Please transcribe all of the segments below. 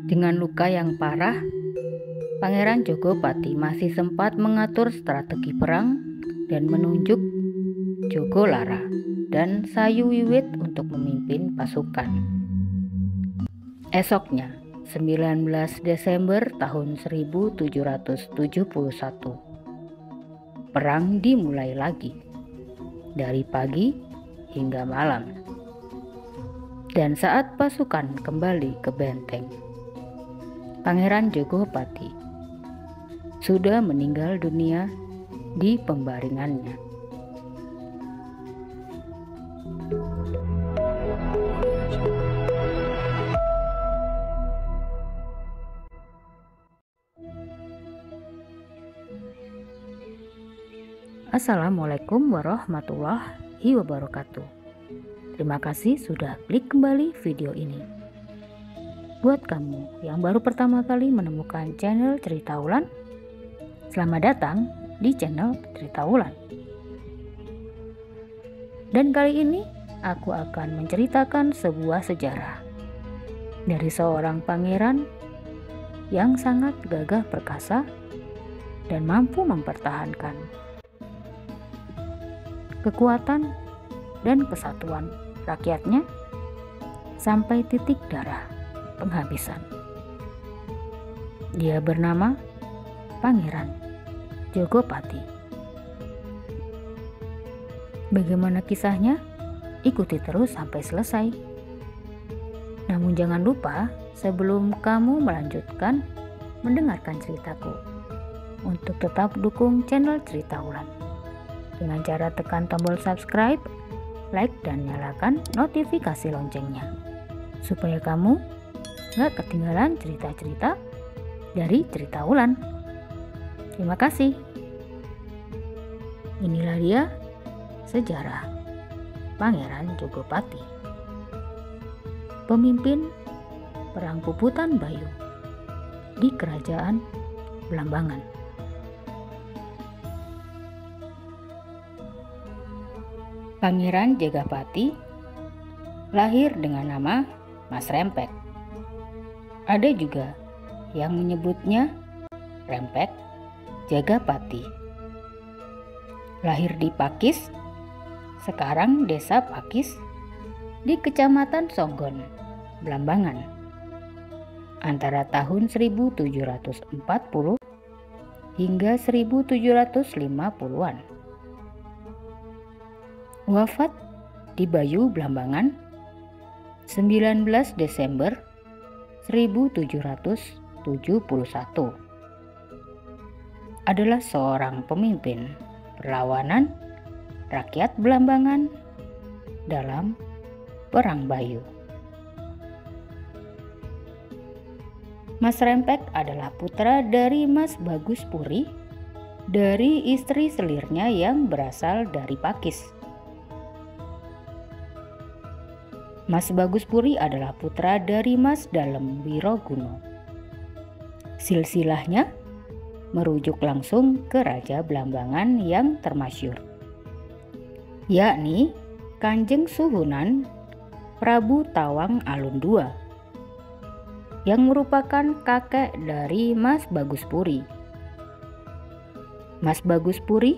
Dengan luka yang parah, Pangeran Jogopati masih sempat mengatur strategi perang dan menunjuk Jogolara dan Sayuwiwit untuk memimpin pasukan. Esoknya, 19 Desember tahun 1771, perang dimulai lagi dari pagi hingga malam. Dan saat pasukan kembali ke benteng, Pangeran Jogopati sudah meninggal dunia di pembaringannya. Assalamualaikum warahmatullahi wabarakatuh. Terima kasih sudah klik kembali video ini. Buat kamu yang baru pertama kali menemukan channel Cerita Wulan, selamat datang di channel Cerita Wulan. Dan kali ini aku akan menceritakan sebuah sejarah dari seorang pangeran yang sangat gagah perkasa dan mampu mempertahankan kekuatan dan kesatuan rakyatnya sampai titik darah penghabisan. Dia bernama Pangeran Jogopati. Bagaimana kisahnya? Ikuti terus sampai selesai. Namun jangan lupa, sebelum kamu melanjutkan mendengarkan ceritaku, untuk tetap dukung channel Cerita Wulan dengan cara tekan tombol subscribe, like, dan nyalakan notifikasi loncengnya supaya kamu gak ketinggalan cerita-cerita dari Cerita Wulan. Terima kasih. Inilah dia sejarah Pangeran Jogopati, pemimpin Perang Puputan Bayu di Kerajaan Blambangan. Pangeran Jagapati lahir dengan nama Mas Rempek. Ada juga yang menyebutnya Rempek Jagapati. Lahir di Pakis, sekarang Desa Pakis, di Kecamatan Songgon, Blambangan, antara tahun 1740 hingga 1750-an. Wafat di Bayu, Blambangan, 19 Desember 1771. Adalah seorang pemimpin perlawanan rakyat Blambangan dalam Perang Bayu. Mas Rempek adalah putra dari Mas Bagus Puri, dari istri selirnya yang berasal dari Pakis. Mas Bagus Puri adalah putra dari Mas Dalem Wiroguno. Silsilahnya merujuk langsung ke Raja Blambangan yang termasyhur, yakni Kanjeng Suhunan Prabu Tawang Alun II, yang merupakan kakek dari Mas Bagus Puri. Mas Bagus Puri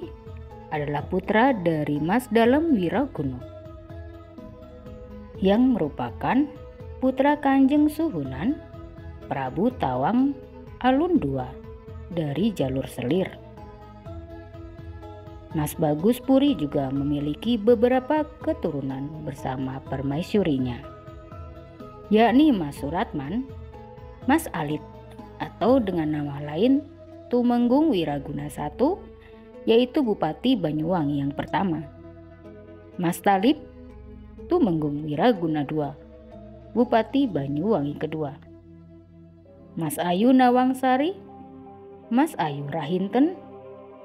adalah putra dari Mas Dalem Wiroguno, yang merupakan putra Kanjeng Suhunan Prabu Tawang Alun II dari jalur selir. Mas Bagus Puri juga memiliki beberapa keturunan bersama permaisurinya, yakni Mas Suratman, Mas Alit atau dengan nama lain Tumenggung Wiraguna I, yaitu Bupati Banyuwangi yang pertama, Mas Talib Tumenggung Wiraguna II, Bupati Banyuwangi kedua, Mas Ayu Nawangsari, Mas Ayu Rahinten,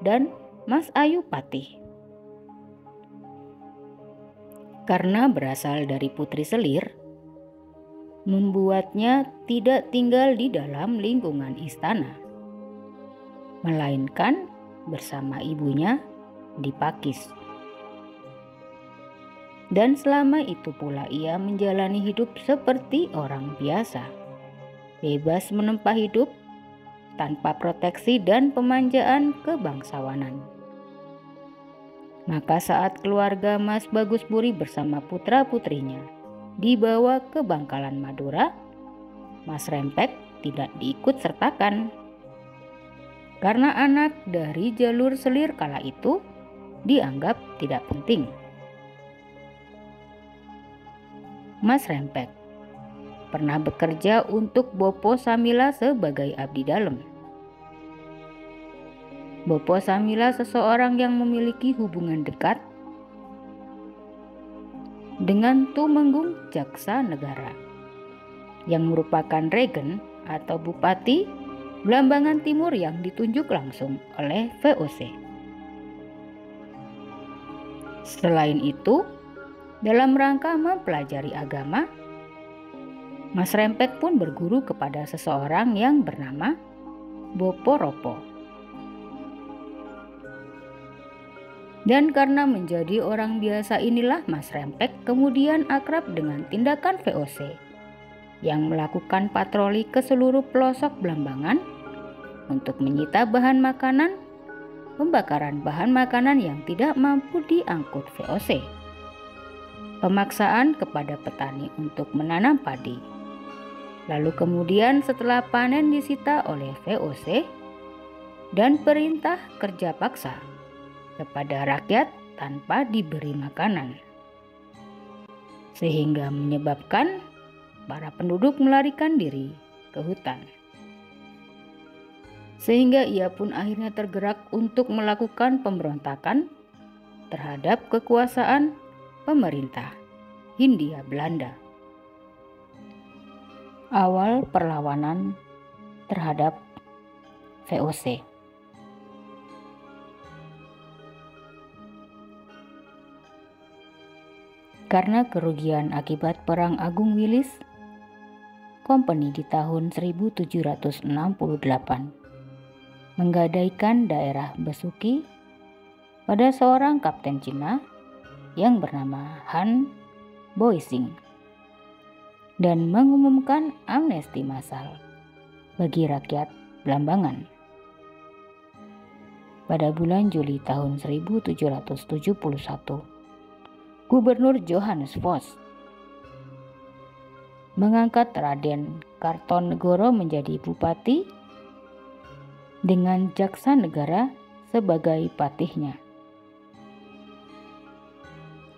dan Mas Ayu Patih. Karena berasal dari putri selir, membuatnya tidak tinggal di dalam lingkungan istana, melainkan bersama ibunya di Pakis. Dan selama itu pula ia menjalani hidup seperti orang biasa, bebas menempa hidup tanpa proteksi dan pemanjaan kebangsawanan. Maka saat keluarga Mas Bagus Buri bersama putra-putrinya dibawa ke Bangkalan Madura, Mas Rempek tidak diikut sertakan. Karena anak dari jalur selir kala itu dianggap tidak penting. Mas Rempek pernah bekerja untuk Bopo Samila sebagai abdi dalem. Bopo Samila seseorang yang memiliki hubungan dekat dengan Tumenggung Jaksa Negara, yang merupakan regen atau bupati Blambangan Timur yang ditunjuk langsung oleh VOC. Selain itu, dalam rangka mempelajari agama, Mas Rempek pun berguru kepada seseorang yang bernama Bopo Ropo. Dan karena menjadi orang biasa inilah Mas Rempek kemudian akrab dengan tindakan VOC yang melakukan patroli ke seluruh pelosok Blambangan untuk menyita bahan makanan, pembakaran bahan makanan yang tidak mampu diangkut VOC, pemaksaan kepada petani untuk menanam padi, lalu kemudian setelah panen disita oleh VOC, dan perintah kerja paksa kepada rakyat tanpa diberi makanan, sehingga menyebabkan para penduduk melarikan diri ke hutan. Sehingga ia pun akhirnya tergerak untuk melakukan pemberontakan terhadap kekuasaan pemerintah Hindia Belanda. Awal perlawanan terhadap VOC. Karena kerugian akibat Perang Agung Wilis Company di tahun 1768 menggadaikan daerah Besuki pada seorang kapten Cina yang bernama Han Boising dan mengumumkan amnesti massal bagi rakyat Blambangan. Pada bulan Juli tahun 1771, Gubernur Johannes Vos mengangkat Raden Kartonegoro menjadi bupati dengan Jaksa Negara sebagai patihnya.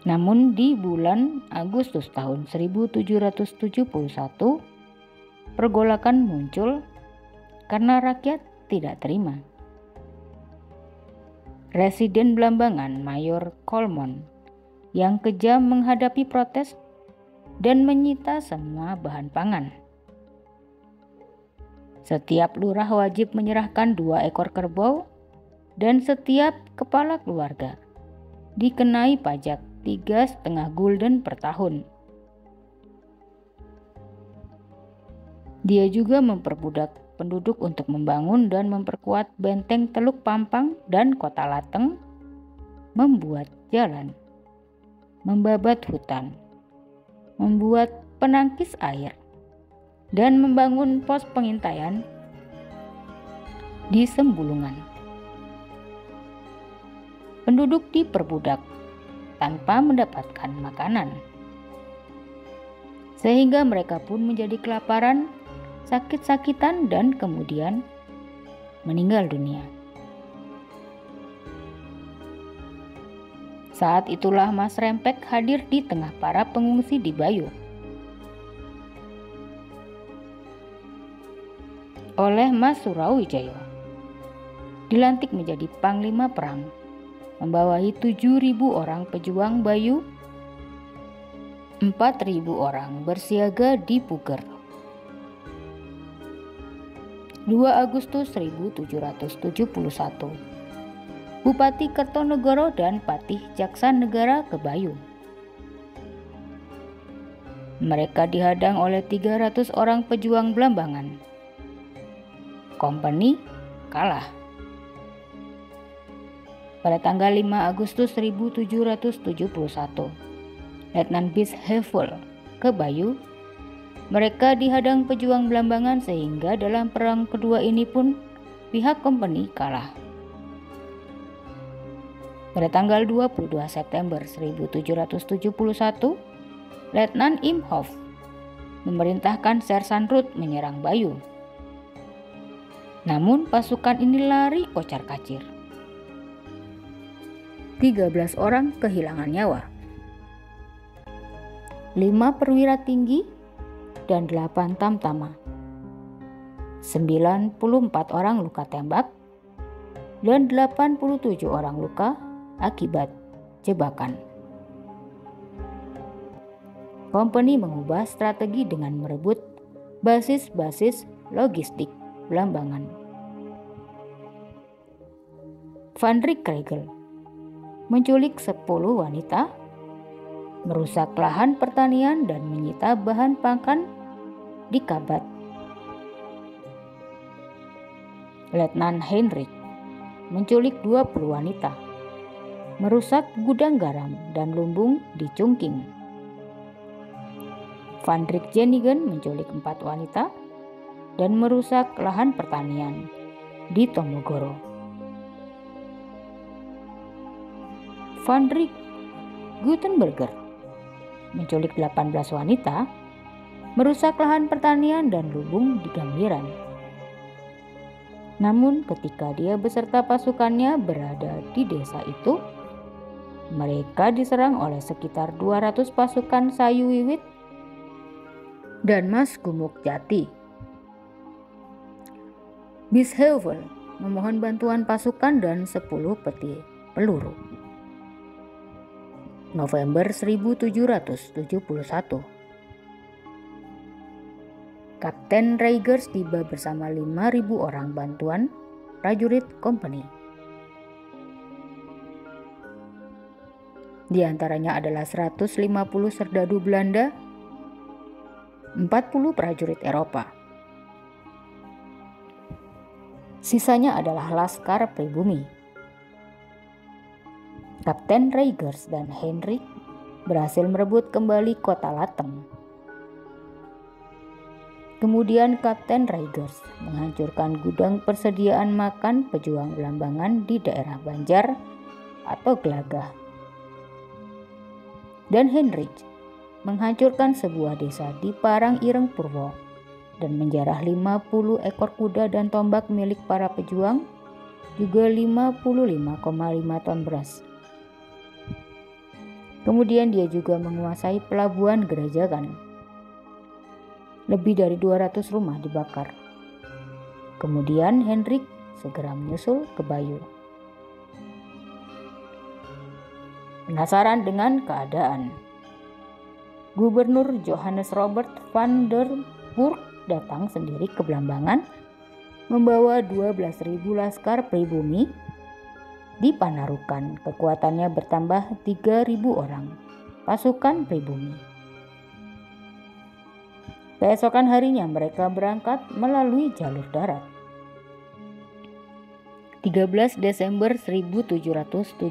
Namun di bulan Agustus tahun 1771, pergolakan muncul karena rakyat tidak terima. Residen Blambangan Mayor Kolmon yang kejam menghadapi protes dan menyita semua bahan pangan. Setiap lurah wajib menyerahkan 2 ekor kerbau dan setiap kepala keluarga dikenai pajak 3,5 gulden per tahun. Dia juga memperbudak penduduk untuk membangun dan memperkuat benteng Teluk Pampang dan Kota Lateng, membuat jalan, membabat hutan, membuat penangkis air, dan membangun pos pengintaian di Sembulungan. Penduduk diperbudak tanpa mendapatkan makanan, sehingga mereka pun menjadi kelaparan, sakit-sakitan, dan kemudian meninggal dunia. Saat itulah Mas Rempek hadir di tengah para pengungsi di Bayu. Oleh Mas Surawijaya, dilantik menjadi Panglima Perang, membawahi 7.000 orang pejuang Bayu, 4.000 orang bersiaga di Puger. 2 Agustus 1771, Bupati Kertonegoro dan Patih Jaksa Negara ke Bayu. Mereka dihadang oleh 300 orang pejuang Blambangan. Kompeni kalah. Pada tanggal 5 Agustus 1771, Letnan Bis Heuvel ke Bayu. Mereka dihadang pejuang Belambangan sehingga dalam perang kedua ini pun pihak kompeni kalah. Pada tanggal 22 September 1771, Letnan Imhoff memerintahkan Sersan Ruth menyerang Bayu. Namun pasukan ini lari kocar-kacir. 13 orang kehilangan nyawa. 5 perwira tinggi dan 8 tamtama. 94 orang luka tembak dan 87 orang luka akibat jebakan. Kompeni mengubah strategi dengan merebut basis-basis logistik Belambangan. Vandrik Kregel menculik 10 wanita, merusak lahan pertanian dan menyita bahan pakan di Kabat. Letnan Heinrich menculik 20 wanita, merusak gudang garam dan lumbung di Chungking. Vandrik Jenigen menculik 4 wanita dan merusak lahan pertanian di Tomogoro. Vandrik Gutenberger menculik 18 wanita, merusak lahan pertanian dan lumbung di Gambiran. Namun ketika dia beserta pasukannya berada di desa itu, mereka diserang oleh sekitar 200 pasukan Sayu Wiwit dan Mas Gumuk Jati. Bis Heuvel memohon bantuan pasukan dan 10 peti peluru. November 1771. Kapten Reigers tiba bersama 5.000 orang bantuan prajurit kompeni. Di antaranya adalah 150 serdadu Belanda, 40 prajurit Eropa. Sisanya adalah laskar pribumi. Kapten Reigers dan Heinrich berhasil merebut kembali kota Lateng. Kemudian Kapten Reigers menghancurkan gudang persediaan makan pejuang Belambangan di daerah Banjar atau Gelagah. Dan Heinrich menghancurkan sebuah desa di Parang Ireng Purwo dan menjarah 50 ekor kuda dan tombak milik para pejuang, juga 55,5 ton beras. Kemudian dia juga menguasai pelabuhan Gerajagan. Lebih dari 200 rumah dibakar. Kemudian Heinrich segera menyusul ke Bayu. Penasaran dengan keadaan, Gubernur Johannes Robert van der Burg datang sendiri ke Belambangan membawa 12.000 laskar pribumi. Di Panarukan kekuatannya bertambah 3.000 orang pasukan pribumi. Keesokan harinya mereka berangkat melalui jalur darat. 13 Desember 1771,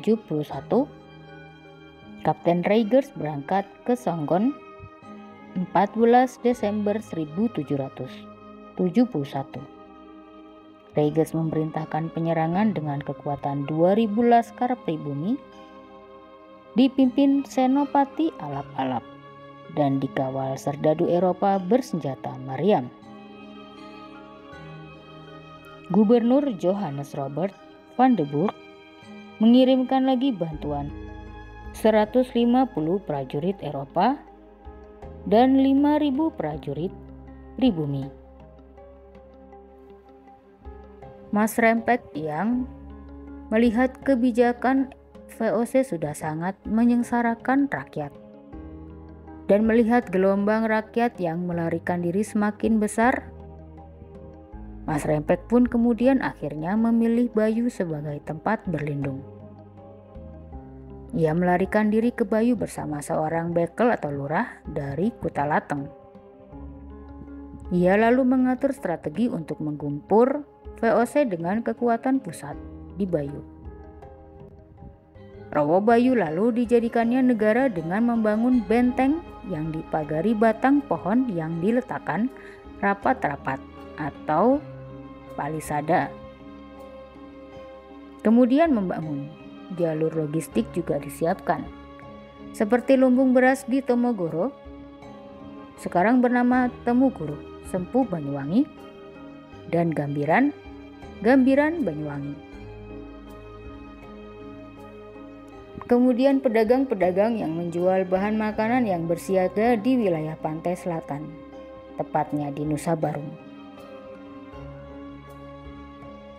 Kapten Reigers berangkat ke Songgon. 14 Desember 1771, Reigers memerintahkan penyerangan dengan kekuatan 2.000 laskar pribumi dipimpin Senopati Alap-Alap dan dikawal serdadu Eropa bersenjata meriam. Gubernur Johannes Robert van der Burg mengirimkan lagi bantuan 150 prajurit Eropa dan 5.000 prajurit pribumi. Mas Rempek yang melihat kebijakan VOC sudah sangat menyengsarakan rakyat dan melihat gelombang rakyat yang melarikan diri semakin besar, Mas Rempek pun kemudian akhirnya memilih Bayu sebagai tempat berlindung. Ia melarikan diri ke Bayu bersama seorang bekel atau lurah dari Kutalateng. Ia lalu mengatur strategi untuk menggempur VOC dengan kekuatan pusat di Bayu. Rawabayu lalu dijadikannya negara dengan membangun benteng yang dipagari batang pohon yang diletakkan rapat-rapat atau palisada. Kemudian membangun jalur logistik juga disiapkan, seperti lumbung beras di Tomogoro, sekarang bernama Temuguru, Sempu Banyuwangi, dan Gambiran Banyuwangi. Kemudian pedagang-pedagang yang menjual bahan makanan yang bersiaga di wilayah pantai selatan, tepatnya di Nusa Baru.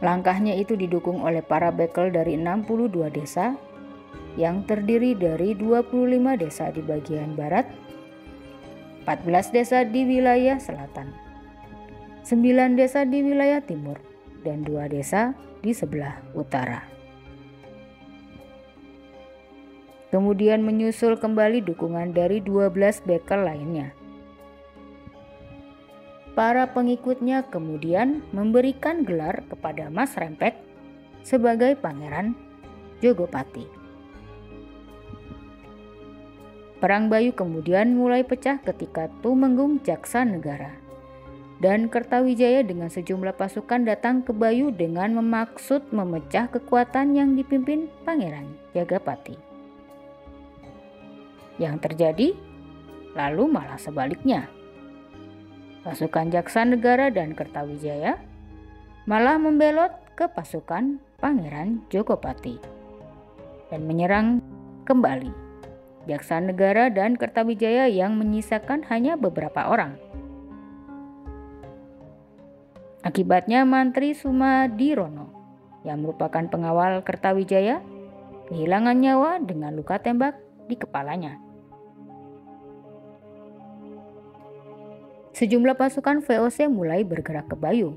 Langkahnya itu didukung oleh para bekel dari 62 desa yang terdiri dari 25 desa di bagian barat, 14 desa di wilayah selatan, 9 desa di wilayah timur, dan 2 desa di sebelah utara. Kemudian menyusul kembali dukungan dari 12 bekel lainnya. Para pengikutnya kemudian memberikan gelar kepada Mas Rempek sebagai Pangeran Jogopati. Perang Bayu kemudian mulai pecah ketika Tumenggung Jaksa Negara dan Kertawijaya dengan sejumlah pasukan datang ke Bayu dengan memaksud memecah kekuatan yang dipimpin Pangeran Jagapati. Yang terjadi lalu malah sebaliknya. Pasukan Jaksa Negara dan Kertawijaya malah membelot ke pasukan Pangeran Jogopati dan menyerang kembali Jaksa Negara dan Kertawijaya yang menyisakan hanya beberapa orang. Akibatnya Mantri Sumadirono yang merupakan pengawal Kertawijaya kehilangan nyawa dengan luka tembak di kepalanya. Sejumlah pasukan VOC mulai bergerak ke Bayu.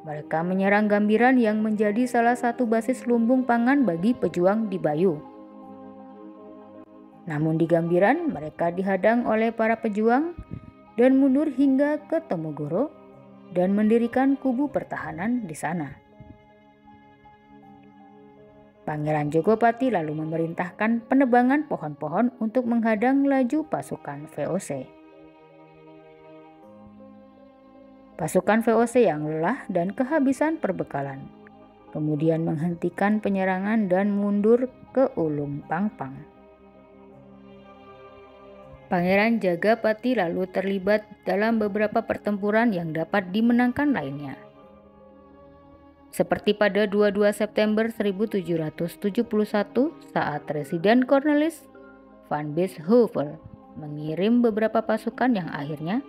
Mereka menyerang Gambiran yang menjadi salah satu basis lumbung pangan bagi pejuang di Bayu. Namun di Gambiran mereka dihadang oleh para pejuang dan mundur hingga ke Tomogoro dan mendirikan kubu pertahanan di sana. Pangeran Jogopati lalu memerintahkan penebangan pohon-pohon untuk menghadang laju pasukan VOC. Pasukan VOC yang lelah dan kehabisan perbekalan kemudian menghentikan penyerangan dan mundur ke Ulung Pangpang. Pangeran Jagapati lalu terlibat dalam beberapa pertempuran yang dapat dimenangkan lainnya. Seperti pada 22 September 1771 saat Residen Cornelis van Biesheuvel mengirim beberapa pasukan yang akhirnya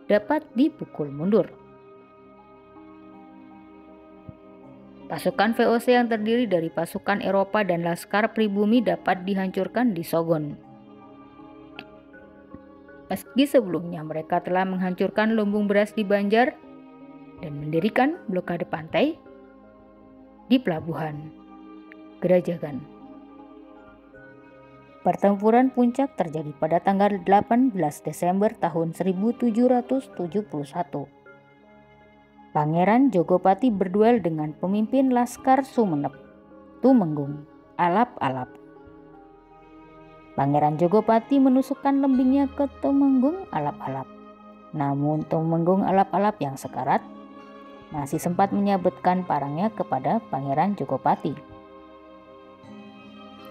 dapat dipukul mundur. Pasukan VOC yang terdiri dari pasukan Eropa dan laskar pribumi dapat dihancurkan di Sogon. Meski sebelumnya mereka telah menghancurkan lumbung beras di Banjar dan mendirikan blokade pantai di pelabuhan Gerajagan. Pertempuran puncak terjadi pada tanggal 18 Desember tahun 1771. Pangeran Jogopati berduel dengan pemimpin Laskar Sumenep, Tumenggung Alap-Alap. Pangeran Jogopati menusukkan lembingnya ke Tumenggung Alap-Alap. Namun Tumenggung Alap-Alap yang sekarat masih sempat menyabetkan parangnya kepada Pangeran Jogopati.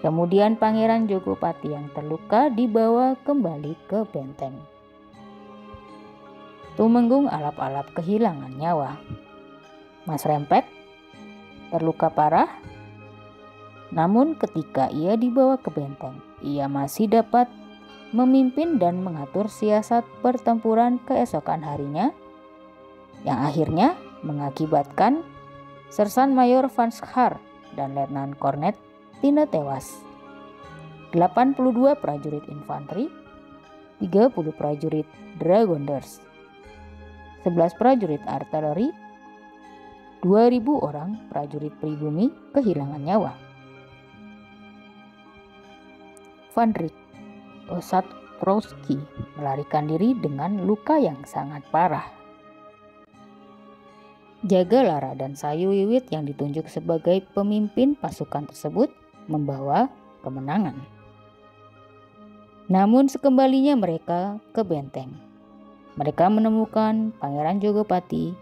Kemudian Pangeran Jogopati yang terluka dibawa kembali ke benteng. Tumenggung Alap-Alap kehilangan nyawa. Mas Rempek terluka parah, namun ketika ia dibawa ke benteng, ia masih dapat memimpin dan mengatur siasat pertempuran keesokan harinya, yang akhirnya mengakibatkan Sersan Mayor Van Schaar dan Letnan Kornet Tine tewas. 82 prajurit infanteri, 30 prajurit Dragonders, 11 prajurit artileri, 2.000 orang prajurit pribumi kehilangan nyawa. Van Rijk Osatrowski melarikan diri dengan luka yang sangat parah. Jagalara dan Sayu Wiwit yang ditunjuk sebagai pemimpin pasukan tersebut membawa kemenangan. Namun sekembalinya mereka ke benteng, mereka menemukan Pangeran Jogopati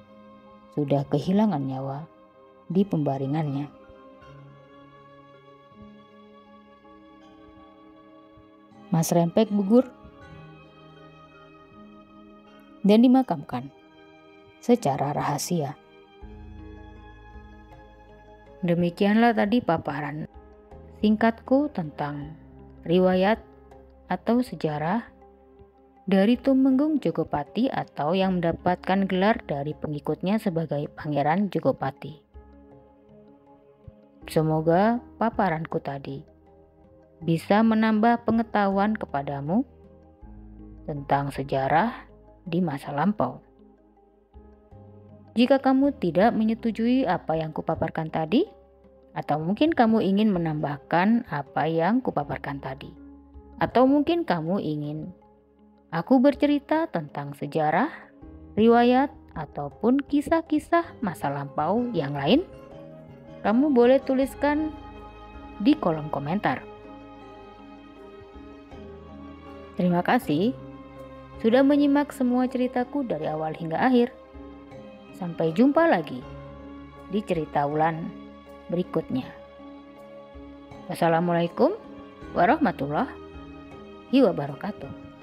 sudah kehilangan nyawa di pembaringannya. Mas Rempek gugur dan dimakamkan secara rahasia. Demikianlah tadi paparan singkatku tentang riwayat atau sejarah dari Tumenggung Jogopati atau yang mendapatkan gelar dari pengikutnya sebagai Pangeran Jogopati. Semoga paparanku tadi bisa menambah pengetahuan kepadamu tentang sejarah di masa lampau. Jika kamu tidak menyetujui apa yang kupaparkan tadi, atau mungkin kamu ingin menambahkan apa yang kupaparkan tadi, atau mungkin kamu ingin aku bercerita tentang sejarah, riwayat, ataupun kisah-kisah masa lampau yang lain, kamu boleh tuliskan di kolom komentar. Terima kasih sudah menyimak semua ceritaku dari awal hingga akhir. Sampai jumpa lagi di cerita ulan berikutnya. Wassalamualaikum warahmatullahi wabarakatuh.